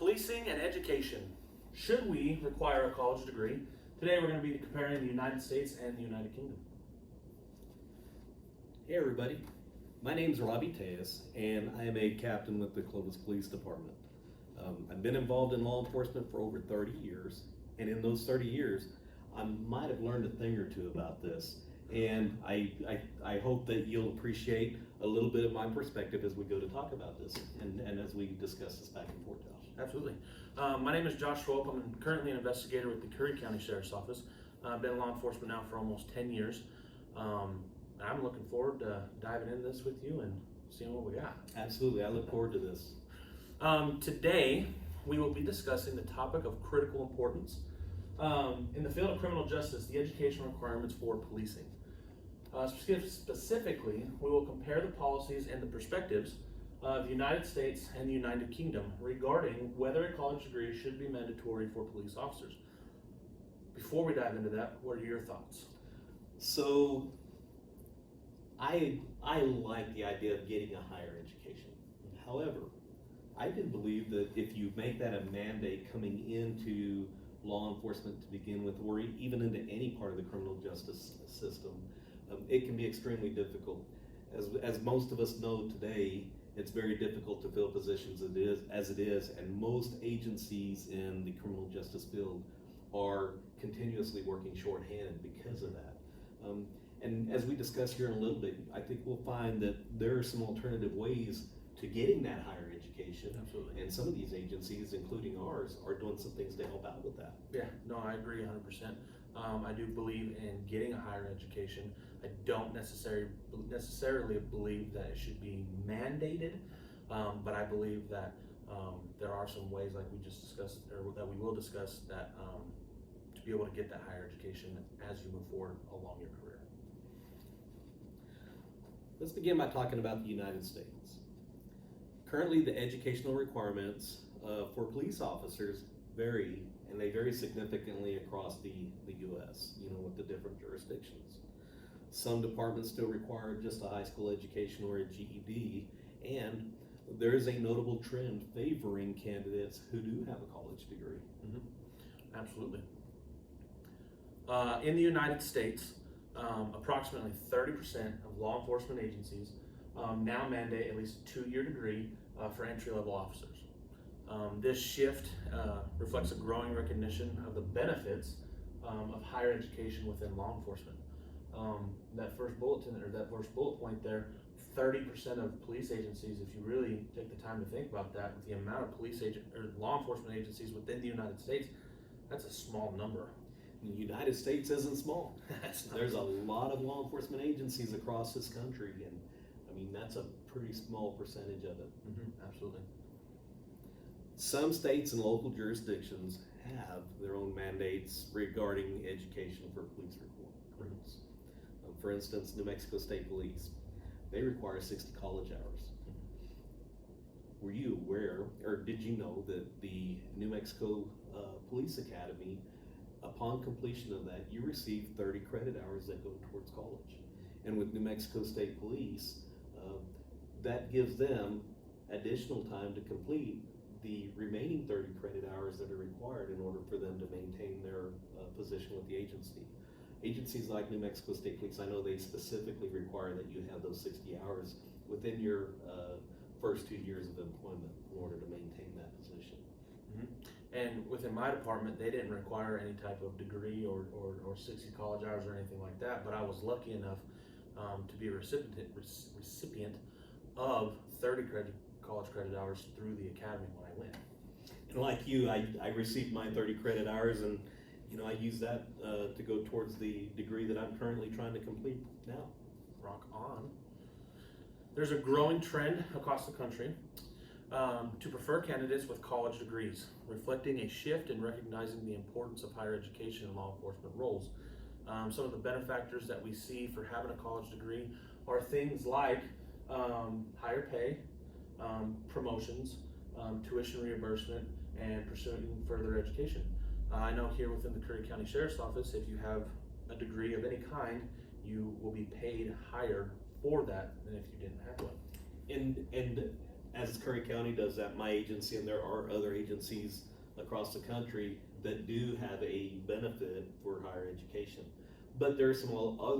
Policing and education. Should we require a college degree? Today we're going to be comparing the United States and the United Kingdom. Hey everybody, my name is Robbie Tejas and I am a captain with the Clovis Police Department. I've been involved in law enforcement for over 30 years, and in those 30 years I might have learned a thing or two about this, and I hope that you'll appreciate a little bit of my perspective as we go to talk about this and as we discuss this back and forth, Josh. Absolutely. My name is Josh Schwalp. I'm currently an investigator with the Curry County Sheriff's Office. I've been in law enforcement now for almost 10 years. I'm looking forward to diving into this with you and seeing what we got. Absolutely, I look forward to this. Today, we will be discussing the topic of critical importance. In the field of criminal justice, the educational requirements for policing. Specifically, we will compare the policies and the perspectives of the United States and the United Kingdom regarding whether a college degree should be mandatory for police officers. Before we dive into that, what are your thoughts? So, I like the idea of getting a higher education. However, I do believe that if you make that a mandate coming into law enforcement to begin with, or even into any part of the criminal justice system, it can be extremely difficult. As most of us know today, it's very difficult to fill positions as it is, and most agencies in the criminal justice field are continuously working shorthanded because of that. And as we discuss here in a little bit, I think we'll find that there are some alternative ways to getting that higher education. Absolutely. And some of these agencies, including ours, are doing some things to help out with that. Yeah, no, I agree 100%. I do believe in getting a higher education. I don't necessarily believe that it should be mandated, but I believe that there are some ways, like we just discussed, or that we will discuss, that to be able to get that higher education as you move forward along your career. Let's begin by talking about the United States. Currently, the educational requirements for police officers vary, and they vary significantly across the U.S., with the different jurisdictions. Some departments still require just a high school education or a GED, and there is a notable trend favoring candidates who do have a college degree. Mm-hmm. Absolutely. In the United States, approximately 30% of law enforcement agencies now mandate at least a 2-year degree for entry-level officers. This shift reflects a growing recognition of the benefits of higher education within law enforcement. That first bullet point there, 30% of police agencies, if you really take the time to think about that, with the amount of law enforcement agencies within the United States, that's a small number. The United States isn't small. There's a small. lot of law enforcement agencies across this country, and I mean, that's a pretty small percentage of it. Mm-hmm, absolutely. Some states and local jurisdictions have their own mandates regarding education for police recruits. For instance, New Mexico State Police, they require 60 college hours. Were you aware, or did you know that the New Mexico Police Academy, upon completion of that, you receive 30 credit hours that go towards college? And with New Mexico State Police, that gives them additional time to complete the remaining 30 credit hours that are required in order for them to maintain their position with the agency. Agencies like New Mexico State Police, I know they specifically require that you have those 60 hours within your first 2 years of employment in order to maintain that position. Mm-hmm. And within my department, they didn't require any type of degree or 60 college hours or anything like that, but I was lucky enough to be a recipient of 30 college credit hours through the academy when I went. And like you, I received my 30 credit hours, and I use that to go towards the degree that I'm currently trying to complete now. Rock on. There's a growing trend across the country to prefer candidates with college degrees, reflecting a shift in recognizing the importance of higher education in law enforcement roles. Some of the benefactors that we see for having a college degree are things like higher pay, promotions, tuition reimbursement, and pursuing further education. I know here within the Curry County Sheriff's Office, if you have a degree of any kind, you will be paid higher for that than if you didn't have one. And as Curry County does that, my agency, and there are other agencies across the country that do have a benefit for higher education. But there are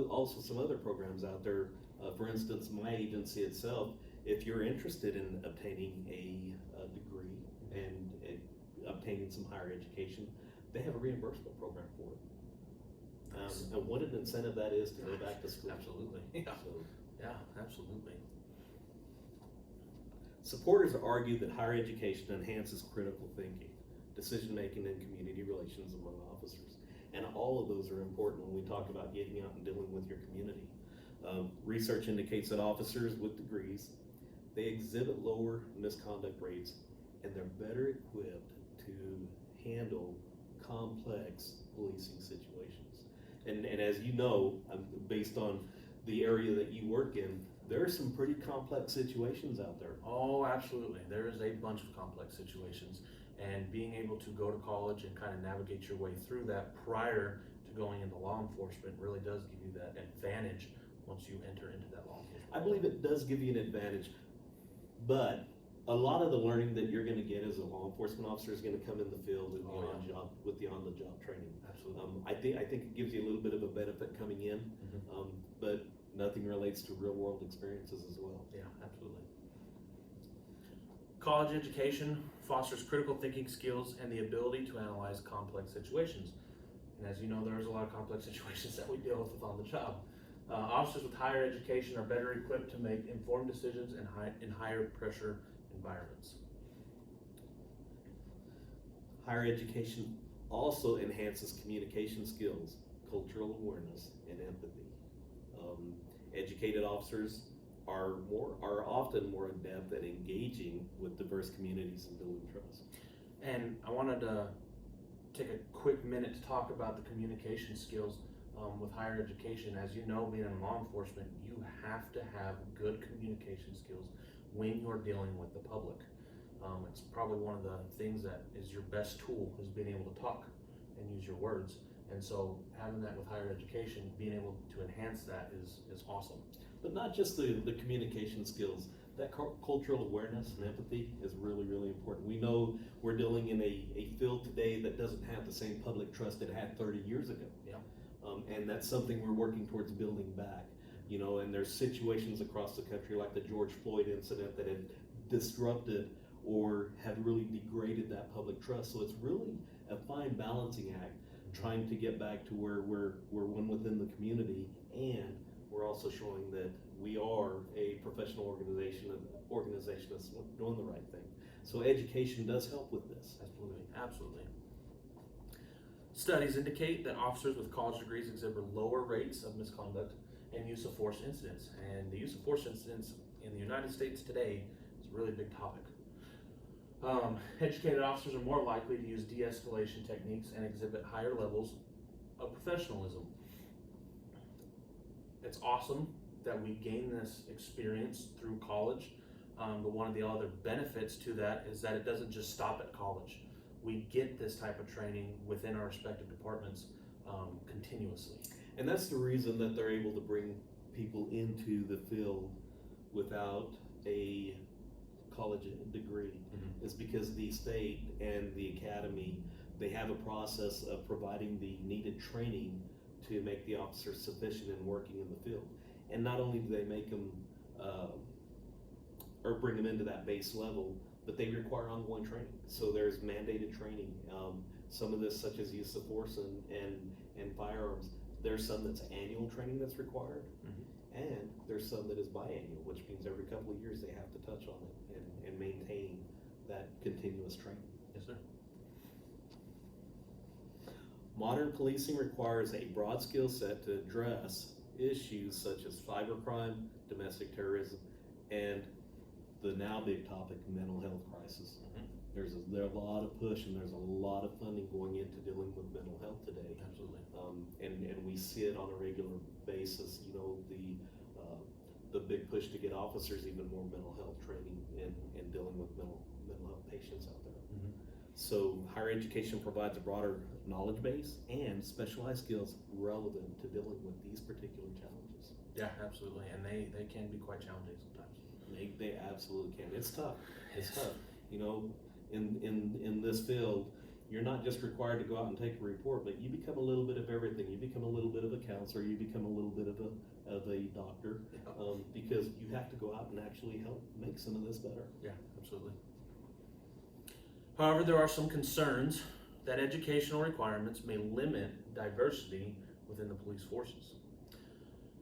also some other programs out there. For instance, my agency itself, if you're interested in obtaining a degree and obtaining some higher education, they have a reimbursement program for it. And what an incentive that is to go back to school. Absolutely. Yeah. So, Yeah, absolutely. supporters argue that higher education enhances critical thinking, decision-making, and community relations among officers. And all of those are important when we talk about getting out and dealing with your community. Research indicates that officers with degrees, they exhibit lower misconduct rates, and they're better equipped to handle complex policing situations. And as you know, based on the area that you work in, there are some pretty complex situations out there. Oh, absolutely. There is a bunch of complex situations, and being able to go to college and kind of navigate your way through that prior to going into law enforcement really does give you that advantage once you enter into that law enforcement. I believe it does give you an advantage, but a lot of the learning that you're going to get as a law enforcement officer is going to come in the field and with the on-the-job training. Absolutely. I think it gives you a little bit of a benefit coming in, but nothing relates to real-world experiences as well. Yeah, absolutely. College education fosters critical thinking skills and the ability to analyze complex situations. And as you know, there's a lot of complex situations that we deal with on the job. Officers with higher education are better equipped to make informed decisions in higher pressure environments. Higher education also enhances communication skills, cultural awareness, and empathy. Educated officers are often more adept at engaging with diverse communities and building trust. And I wanted to take a quick minute to talk about the communication skills with higher education. As you know, being in law enforcement, you have to have good communication skills when you're dealing with the public. It's probably one of the things that is your best tool, is being able to talk and use your words. And so having that with higher education, being able to enhance that is awesome. But not just the communication skills, that cultural awareness and empathy is really, really important. We know we're dealing in a field today that doesn't have the same public trust it had 30 years ago. Yeah. And that's something we're working towards building back. You know, and there's situations across the country like the George Floyd incident that have disrupted or have really degraded that public trust. So it's really a fine balancing act, trying to get back to where we're one within the community, and we're also showing that we are a professional organization that's doing the right thing. So education does help with this. Absolutely, absolutely. Studies indicate that officers with college degrees exhibit lower rates of misconduct and use of force incidents. And the use of force incidents in the United States today is a really big topic. Educated officers are more likely to use de-escalation techniques and exhibit higher levels of professionalism. It's awesome that we gain this experience through college, but one of the other benefits to that is that it doesn't just stop at college. We get this type of training within our respective departments continuously. And that's the reason that they're able to bring people into the field without a college degree, is because the state and the academy, they have a process of providing the needed training to make the officers sufficient in working in the field. And not only do they make them or bring them into that base level, but they require ongoing training. So there's mandated training. Some of this, such as use of force and firearms, there's some that's annual training that's required, and there's some that is biannual, which means every couple of years they have to touch on it and maintain that continuous training. Yes, sir. Modern policing requires a broad skill set to address issues such as cybercrime, domestic terrorism, and the now big topic, mental health crisis. There's a lot of push and there's a lot of funding going into dealing with mental health today. Absolutely. And we see it on a regular basis. You know, the big push to get officers even more mental health training and dealing with mental health patients out there. So higher education provides a broader knowledge base and specialized skills relevant to dealing with these particular challenges. Yeah, absolutely. And they can be quite challenging sometimes. They absolutely can. It's tough. It's tough. You know, in this field, you're not just required to go out and take a report, but you become a little bit of everything. You become a little bit of a counselor. You become a little bit of a doctor, because you have to go out and actually help make some of this better. Yeah, absolutely. However, there are some concerns that educational requirements may limit diversity within the police forces.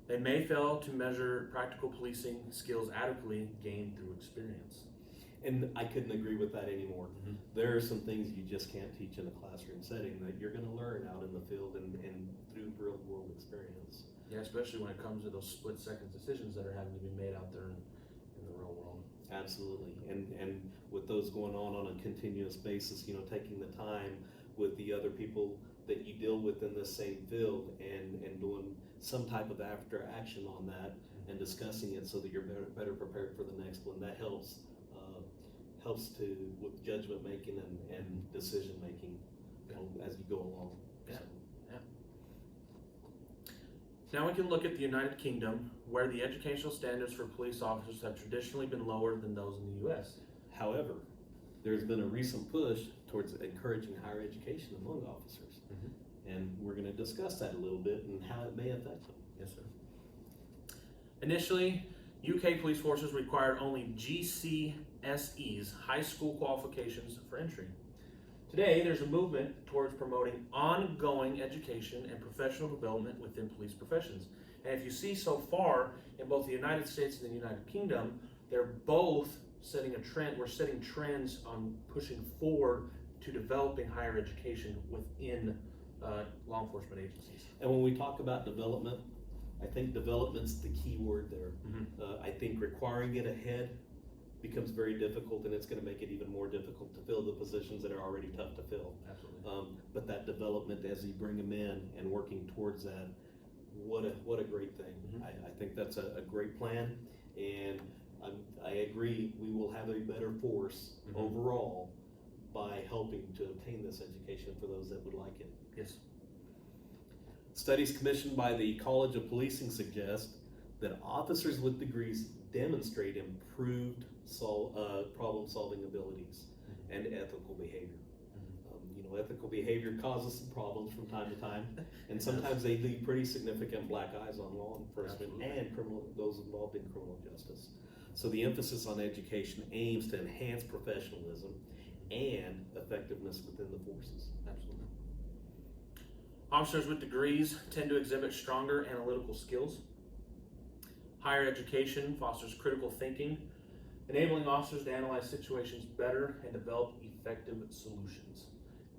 They may fail to measure practical policing skills adequately gained through experience. And I couldn't agree with that anymore. Mm-hmm. There are some things you just can't teach in a classroom setting that you're going to learn out in the field and through real world experience. Yeah, especially when it comes to those split-second decisions that are having to be made out there in the real world. Absolutely, and with those going on a continuous basis, you know, taking the time with the other people that you deal with in this same field and doing some type of after action on that and discussing it so that you're better prepared for the next one. That helps to with judgment making and decision making, you know, as you go along. Yeah. So. Now we can look at the United Kingdom, where the educational standards for police officers have traditionally been lower than those in the U.S. However, there's been a recent push towards encouraging higher education among officers. Mm-hmm. And we're going to discuss that a little bit and how it may affect them. Yes, sir. Initially, UK police forces required only GCSEs, high school qualifications, for entry. Today, there's a movement towards promoting ongoing education and professional development within police professions. And if you see so far in both the United States and the United Kingdom, they're both setting a trend. We're setting trends on pushing forward to developing higher education within law enforcement agencies. And when we talk about development, I think development's the key word there. Mm-hmm. I think requiring it ahead becomes very difficult, and it's going to make it even more difficult to fill the positions that are already tough to fill. Absolutely. But that development as you bring them in and working towards that, what a great thing. Mm-hmm. I think that's a great plan, and I agree we will have a better force Mm-hmm. overall by helping to obtain this education for those that would like it. Yes. Studies commissioned by the College of Policing suggest that officers with degrees demonstrate improved problem-solving abilities and ethical behavior. You know, ethical behavior causes some problems from time to time, and sometimes they leave pretty significant black eyes on law enforcement and those involved in criminal justice. So the emphasis on education aims to enhance professionalism and effectiveness within the forces. Absolutely. Officers with degrees tend to exhibit stronger analytical skills. Higher education fosters critical thinking, enabling officers to analyze situations better and develop effective solutions.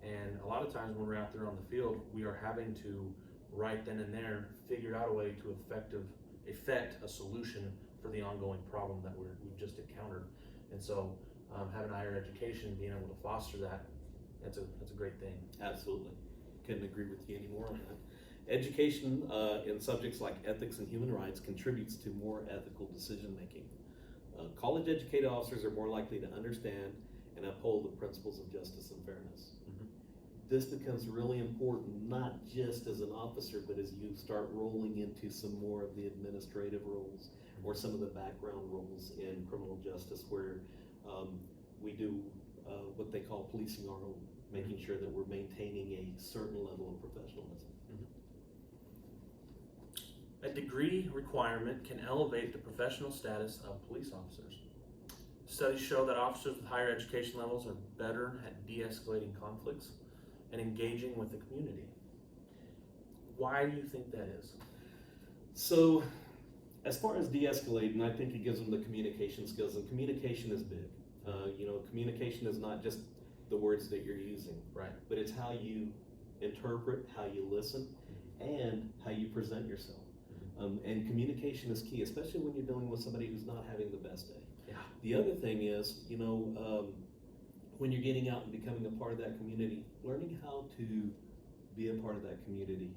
And a lot of times when we're out there on the field, we are having to, right then and there, figure out a way to effect a solution for the ongoing problem that we've just encountered. And so having higher education, being able to foster that, that's a great thing. Absolutely. Couldn't agree with you anymore on that. Education in subjects like ethics and human rights contributes to more ethical decision making. College educated officers are more likely to understand and uphold the principles of justice and fairness. Mm-hmm. This becomes really important, not just as an officer, but as you start rolling into some more of the administrative roles or some of the background roles in criminal justice, where we do what they call policing our own, making sure that we're maintaining a certain level of professionalism. A degree requirement can elevate the professional status of police officers. Studies show that officers with higher education levels are better at de-escalating conflicts and engaging with the community. Why do you think that is? So, as far as de-escalating, I think it gives them the communication skills, and communication is big. You know, communication is not just the words that you're using, Right. but it's how you interpret, how you listen, and how you present yourself. And communication is key, especially when you're dealing with somebody who's not having the best day. Yeah. The other thing is, you know, when you're getting out and becoming a part of that community, learning how to be a part of that community,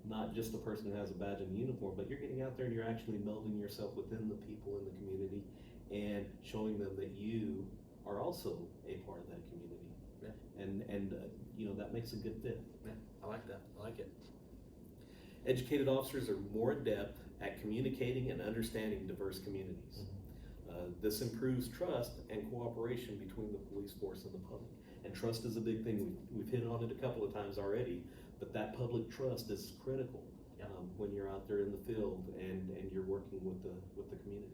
not just the person who has a badge and a uniform, but you're getting out there and you're actually melding yourself within the people in the community and showing them that you are also a part of that community. Yeah. And you know, that makes a good fit. Yeah, I like that. I like it. Educated officers are more adept at communicating and understanding diverse communities. This improves trust and cooperation between the police force and the public. And trust is a big thing. We've hit on it a couple of times already, but that public trust is critical when you're out there in the field and you're working with the community.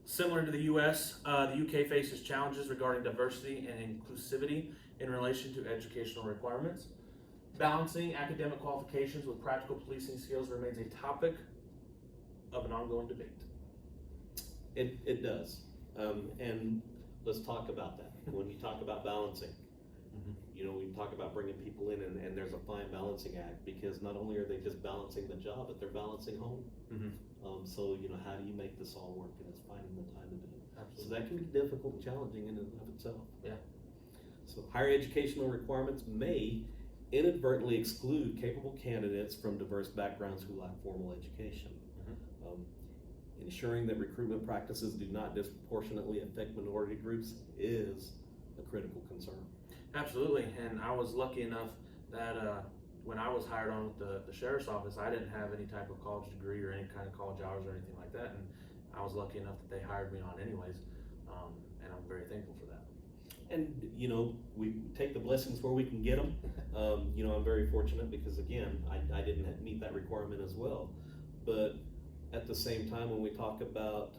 Similar to the U.S., the U.K. faces challenges regarding diversity and inclusivity in relation to educational requirements. Balancing academic qualifications with practical policing skills remains a topic of an ongoing debate. It does. And let's talk about that. When you talk about balancing, we talk about bringing people in, and there's a fine balancing act, because not only are they just balancing the job, but they're balancing home. So, how do you make this all work? And it's finding the time to do it. Absolutely. So that can be difficult and challenging in and of itself. Yeah. So higher educational requirements may inadvertently exclude capable candidates from diverse backgrounds who lack formal education. Ensuring that recruitment practices do not disproportionately affect minority groups is a critical concern. Absolutely, and I was lucky enough that when I was hired on with the sheriff's office, I didn't have any type of college degree or any kind of college hours or anything like that, and I was lucky enough that they hired me on anyways, and I'm very thankful for that. And, we take the blessings where we can get them. I'm very fortunate because, again, I didn't meet that requirement as well. But at the same time, when we talk about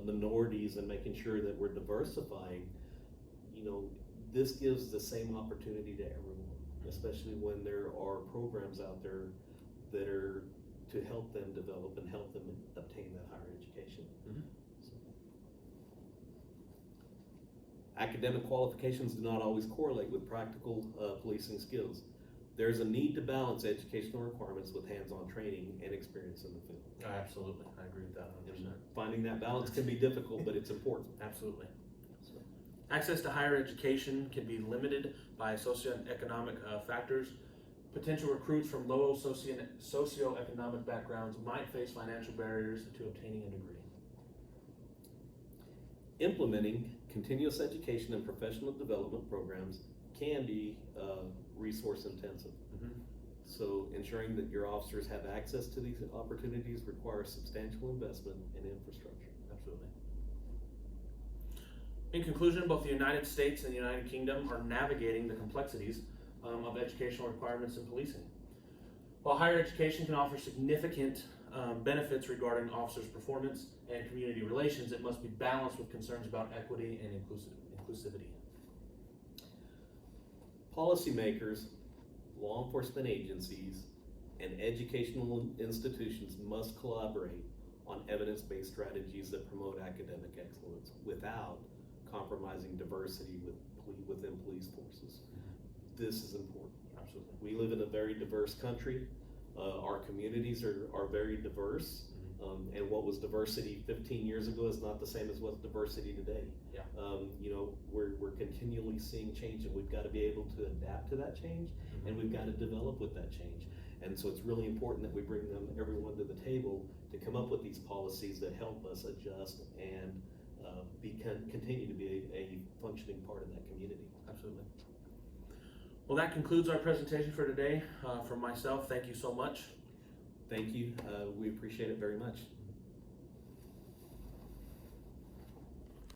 minorities and making sure that we're diversifying, this gives the same opportunity to everyone, especially when there are programs out there that are to help them develop and help them obtain that higher education. Academic qualifications do not always correlate with practical policing skills. There's a need to balance educational requirements with hands-on training and experience in the field. Absolutely, I agree with that 100%. Finding that balance can be difficult, but it's important. Absolutely. Access to higher education can be limited by socioeconomic factors. Potential recruits from low socioeconomic backgrounds might face financial barriers to obtaining a degree. Implementing continuous education and professional development programs can be resource intensive. So ensuring that your officers have access to these opportunities requires substantial investment in infrastructure. Absolutely. In conclusion, both the United States and the United Kingdom are navigating the complexities of educational requirements in policing. While higher education can offer significant benefits regarding officers' performance and community relations, it must be balanced with concerns about equity and inclusivity. Policymakers, law enforcement agencies, and educational institutions must collaborate on evidence-based strategies that promote academic excellence without compromising diversity within police forces. This is important. Absolutely. We live in a very diverse country. Our communities are very diverse. And what was diversity 15 years ago is not the same as what's diversity today. Yeah. We're continually seeing change, and we've got to be able to adapt to that change, and we've got to develop with that change. And so it's really important that we bring everyone to the table to come up with these policies that help us adjust and continue to be a functioning part of that community. Absolutely. Well, that concludes our presentation for today. From myself, thank you so much. Thank you. We appreciate it very much.